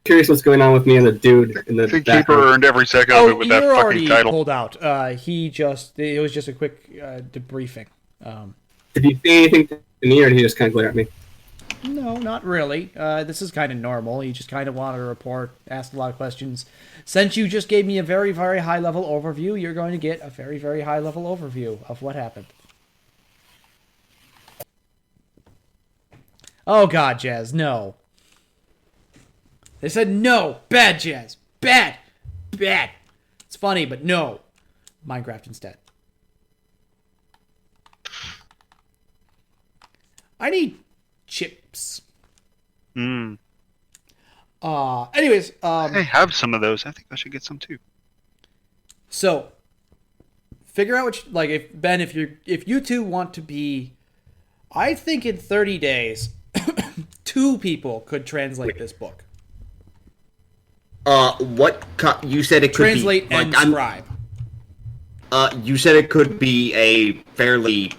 curious what's going on with me and the dude in the I think back. Keeper earned every second of it with that you're fucking already title. pulled out. It was just a quick debriefing. Did he say anything to me, or did he just kind of glare at me? No, not really. This is kind of normal. You just kind of wanted a report, asked a lot of questions. Since you just gave me a very, very high-level overview, you're going to get a very, very high-level overview of what happened. Oh, God, Jazz, no. They said no. Bad, Jazz. Bad. Bad. It's funny, but no. Minecraft instead. I need chips. Anyways, I have some of those. I think I should get some too. So figure out which, like, if you two want to be, I think in 30 days, 2 people could translate this book. You said it could Translate be and scribe. You said it could be a fairly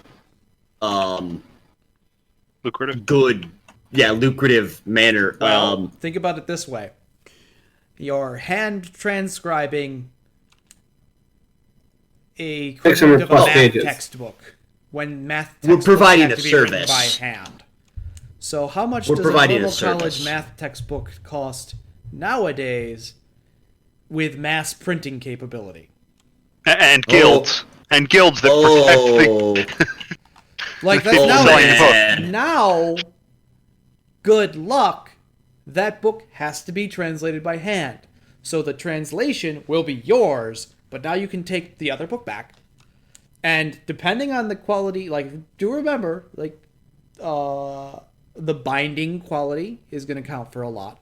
Lucrative. good, lucrative manner. Well, think about it this way: you're hand transcribing a equivalent of a math pages. textbook. When math We're textbooks providing have a to be written service. by hand. So how much We're does a providing a normal college service. math textbook cost nowadays with mass printing capability? And guilds. And guilds that protect the... Like, that's Oh, nowadays. man. Now, good luck, that book has to be translated by hand. So the translation will be yours, but now you can take the other book back. And depending on the quality, like, do remember, like, the binding quality is going to count for a lot.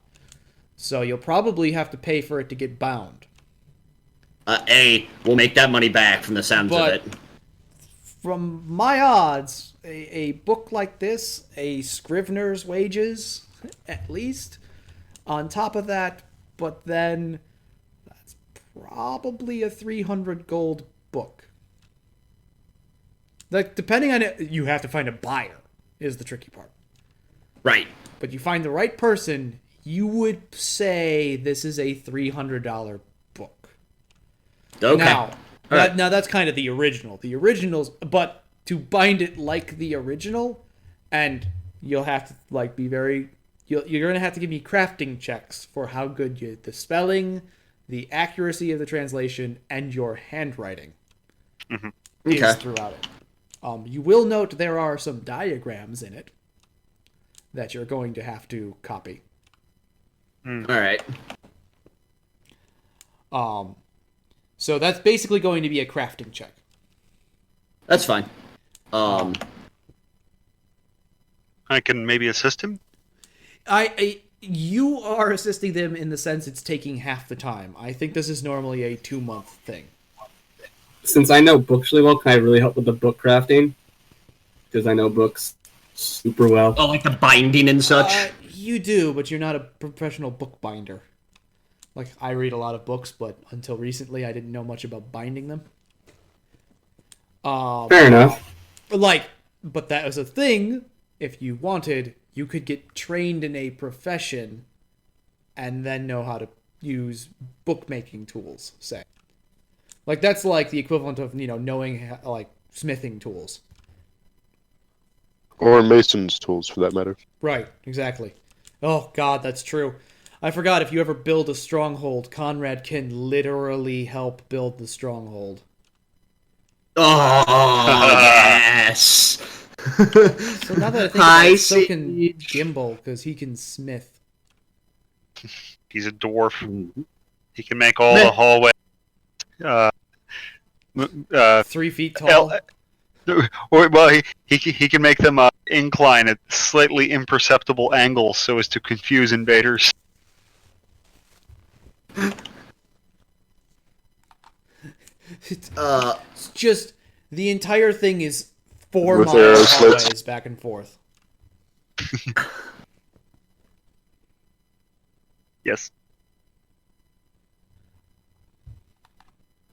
So you'll probably have to pay for it to get bound. We'll make that money back from the sounds of But it. from my odds, a book like this, a scrivener's wages, at least, on top of that, but then that's probably a 300 gold book. Like, depending on it, you have to find a buyer, is the tricky part. Right. But you find the right person, you would say this is a $300 book. Okay. Now, right. now that's kind of the original. The originals, but to bind it like the original, and you'll have to like be very. You're gonna have to give me crafting checks for how good the spelling, the accuracy of the translation, and your handwriting is Okay. throughout it. You will note there are some diagrams in it that you're going to have to copy. All right. So that's basically going to be a crafting check. That's fine. I can maybe assist him? You are assisting them in the sense it's taking half the time. I think this is normally a 2-month thing. Since I know books really well, can I really help with the book crafting? Because I know books super well. Oh, like the binding and such. You do, but you're not a professional bookbinder. Like, I read a lot of books, but until recently I didn't know much about binding them. Fair enough. But that was a thing. If you wanted, you could get trained in a profession and then know how to use bookmaking tools, say. Like, that's like the equivalent of, knowing, like, smithing tools. Or Mason's tools, for that matter. Right, exactly. Oh, God, that's true. I forgot, if you ever build a stronghold, Conrad can literally help build the stronghold. Oh, yes. So now that I think about it, so can Gimbal, because he can smith. He's a dwarf. He can make all the hallway 3 feet tall. Well, he can make them incline at slightly imperceptible angles so as to confuse invaders. It's just, the entire thing is 4 With miles arrow slits. hallways back and forth. Yes.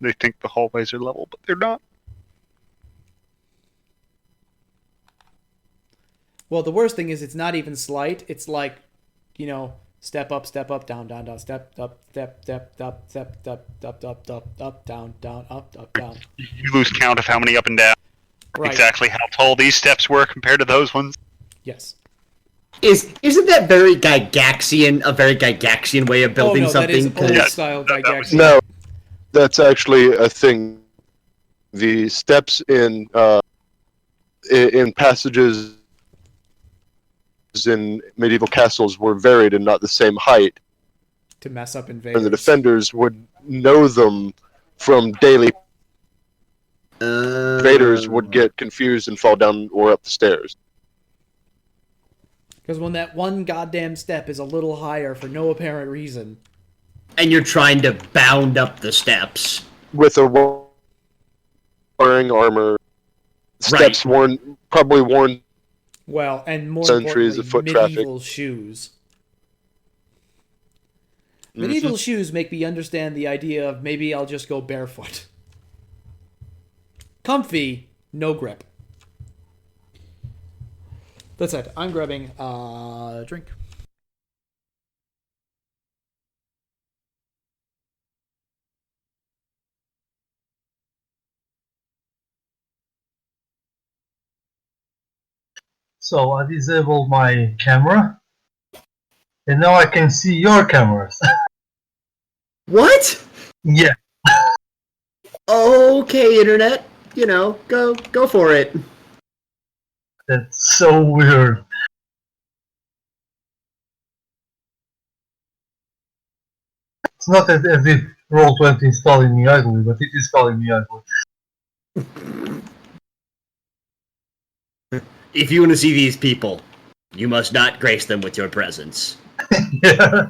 They think the hallways are level, but they're not. Well, the worst thing is it's not even slight. It's like, Step up, down, down, down, step up, step, up, step, up, down, down, up, down. You lose count of how many up and down. Right. Exactly how tall these steps were compared to those ones. Yes. Isn't that very Gygaxian? A very Gygaxian way of building something? That is old Yeah, style that was- Gygaxian. No, that's actually a thing. The steps in passages in medieval castles were varied and not the same height, To mess up invaders. and the defenders would know them from daily. Invaders would get confused and fall down or up the stairs. Because when that one goddamn step is a little higher for no apparent reason. And you're trying to bound up the steps. With a wearing armor, steps probably worn. Well, and more Centuries importantly, of foot medieval traffic. shoes. Medieval shoes make me understand the idea of maybe I'll just go barefoot. Comfy, no grip. That's it. I'm grabbing a drink. So I disabled my camera, and now I can see your cameras. What? Yeah, Okay, internet. You know, go for it. that's so weird. It's not as if Roll20 is calling me ugly, but it is calling me ugly. If you want to see these people, you must not grace them with your presence. Yeah.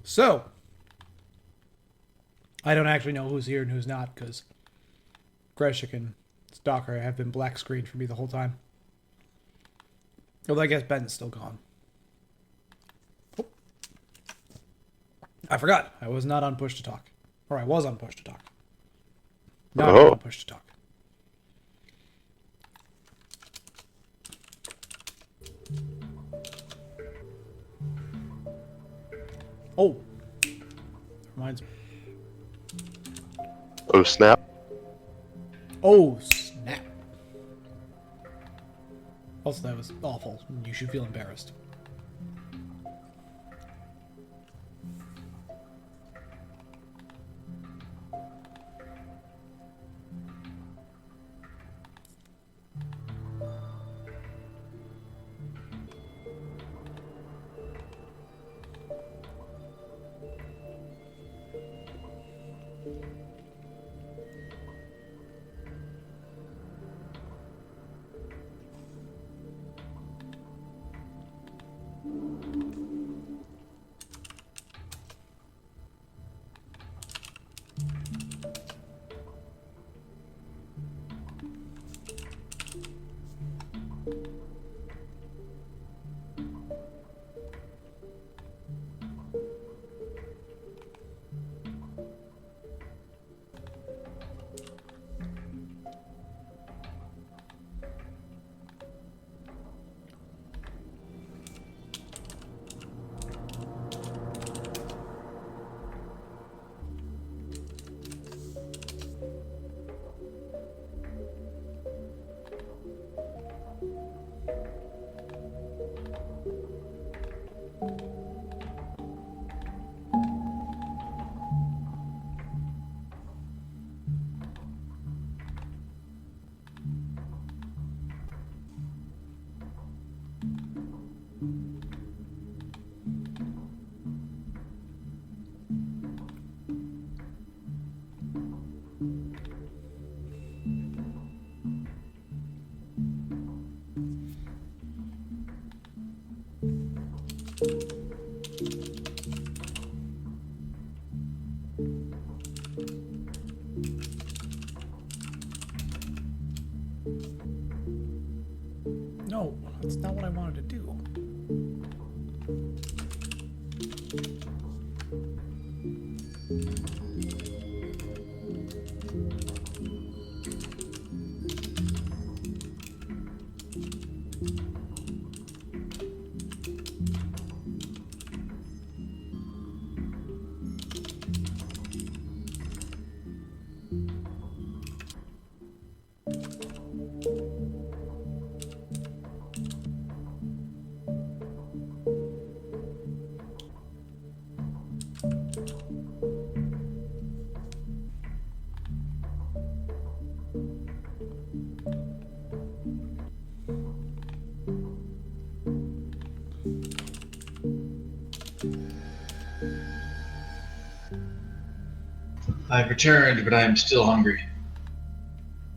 So, I don't actually know who's here and who's not, because Greshik and Stalker have been black screened for me the whole time. Although I guess Ben's still gone. Oh. I forgot. I was not on push to talk. Or I was on push to talk. Now I'm on push to talk. Oh. Reminds me. Oh snap! Oh, snap. Also, that was awful. You should feel embarrassed. No, that's not what I wanted to do. I've returned, but I am still hungry.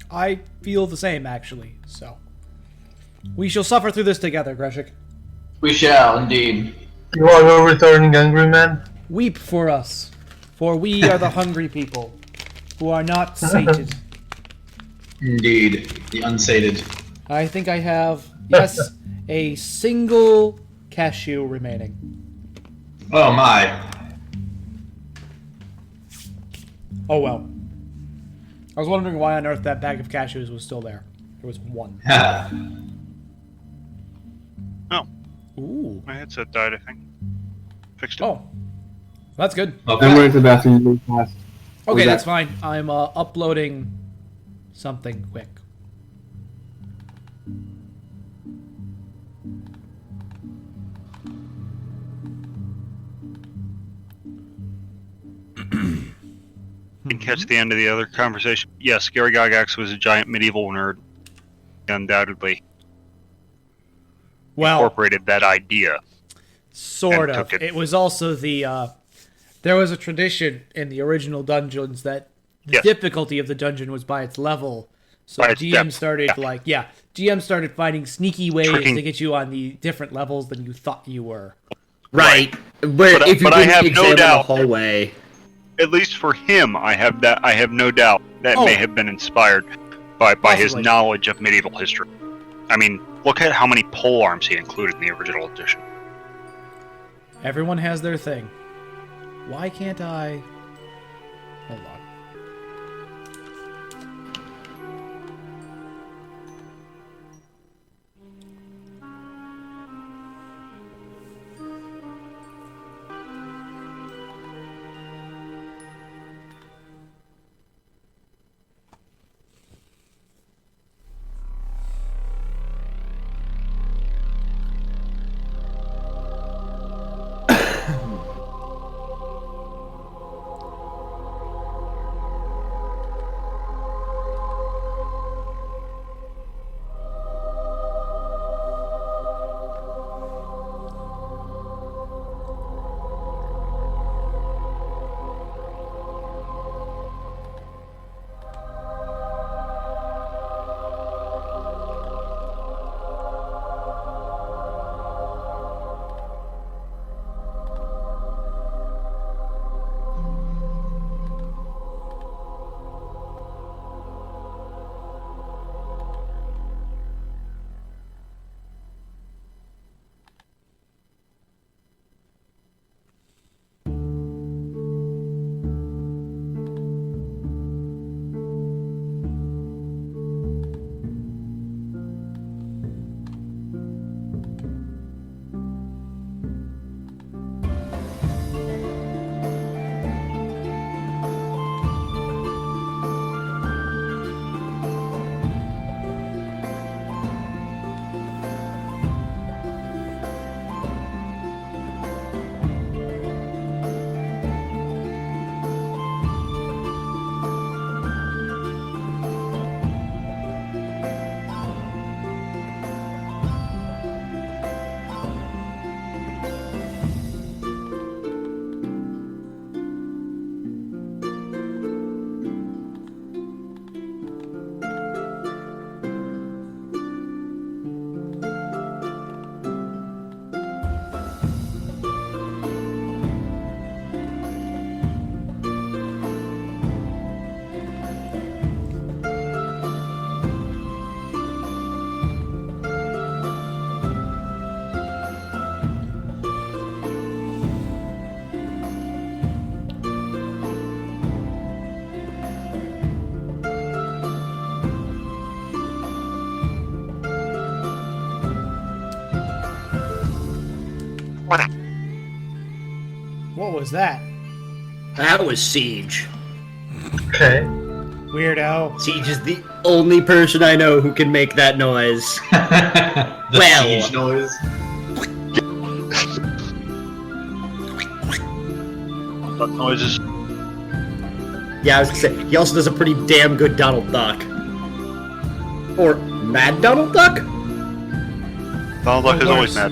I feel the same, actually, so. We shall suffer through this together, Greshik. We shall, indeed. You are no returning hungry man. Weep for us, for we are the hungry people, who are not sated. Indeed, the unsated. I think I have, yes, a single cashew remaining. Oh my. Oh well. I was wondering why on earth that bag of cashews was still there. There was one. Oh, Ooh. my headset died, I think. Fixed it. Oh. That's good. I'm running to the bathroom really fast. Okay, Was that's that- fine. I'm uploading something quick. Didn't catch the end of the other conversation. Yes, Gary Gygax was a giant medieval nerd. Undoubtedly Well, incorporated that idea. sort and of. took it. It was also the there was a tradition in the original dungeons that the Yes. difficulty of the dungeon was by its level. So By its GM depth, started GM started finding sneaky ways Tricking. to get you on the different levels than you thought you were. Right. But But- if you but I didn't have no examine the doubt- hallway. At least for him, I have no doubt that Oh. may have been inspired by his Possibly. knowledge of medieval history. I mean, look at how many pole arms he included in the original edition. Everyone has their thing. Why can't I? Hold on. What was that? That was Siege. Okay. Weirdo. Siege is the only person I know who can make that noise. The Well. siege noise. That noise is. Yeah, I was gonna say, he also does a pretty damn good Donald Duck. Or Mad Donald Duck? Donald Duck is always worse. mad.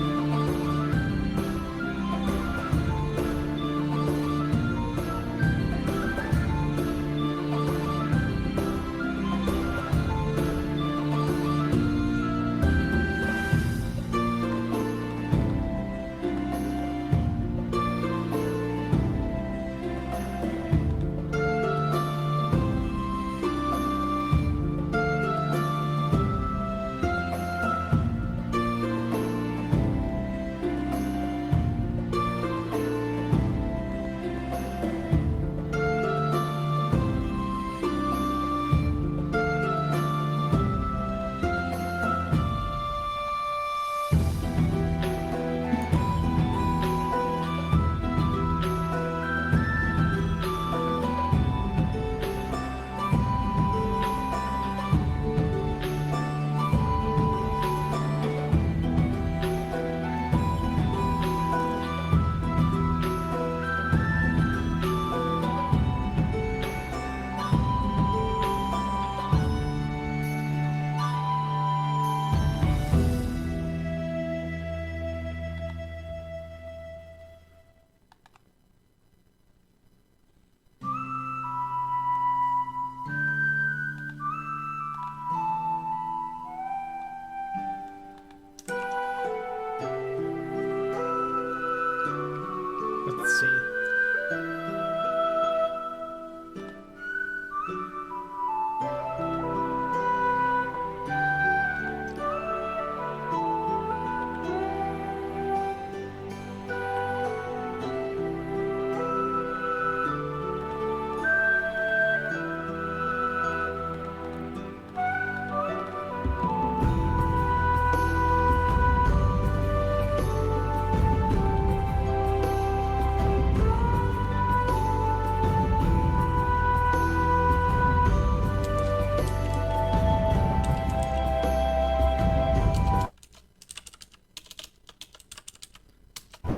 Let's see.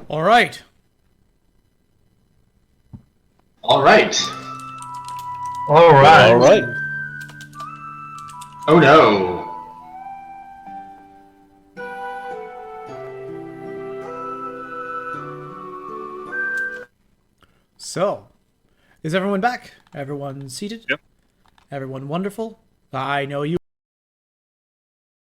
All right. All right. All right. All right. Oh no. So, is everyone back? Everyone seated? Yep. Everyone wonderful? I know you